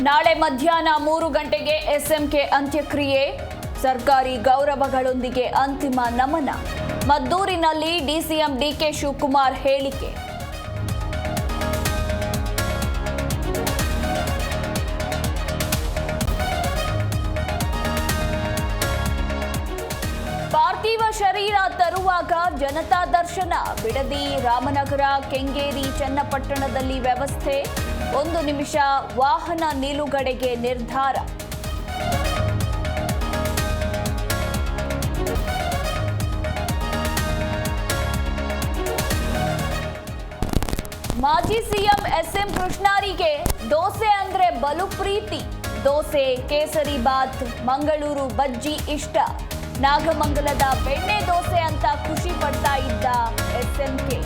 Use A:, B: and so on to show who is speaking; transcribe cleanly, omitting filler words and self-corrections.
A: ನಾಳೆ ಮಧ್ಯಾಹ್ನ 3 ಗಂಟೆಗೆ ಎಸ್ಎಂಕೆ ಅಂತ್ಯಕ್ರಿಯೆ, ಸರ್ಕಾರಿ ಗೌರವಗಳೊಂದಿಗೆ ಅಂತಿಮ ನಮನ. ಮದ್ದೂರಿನಲ್ಲಿ ಡಿಸಿಎಂ ಡಿಕೆ ಶಿವಕುಮಾರ್ ಹೇಳಿಕೆ. ಪಾರ್ಥಿವ ಶರೀರ ತರುವಾಗ ಜನತಾ ದರ್ಶನ, ಬಿಡದಿ, ರಾಮನಗರ, ಕೆಂಗೇರಿ, ಚನ್ನಪಟ್ಟಣದಲ್ಲಿ ವ್ಯವಸ್ಥೆ. 1 ನಿಮಿಷ ವಾಹನ ನಿಲುಗಡೆಗೆ ನಿರ್ಧಾರ. ಮಾಜಿ ಸಿಎಂ ಎಸ್ಎಂ ಕೃಷ್ಣಾರಿಗೆ ದೋಸೆ ಅಂದ್ರೆ ಬಲು ಪ್ರೀತಿ. ದೋಸೆ, ಕೇಸರಿ ಬಾತ್, ಮಂಗಳೂರು ಬಜ್ಜಿ ಇಷ್ಟ. ನಾಗಮಂಗಲದ ಬೆಣ್ಣೆ ದೋಸೆ ಅಂತ ಖುಷಿ ಪಡ್ತಾ ಇದ್ದ ಎಸ್ಎಂಕೆ.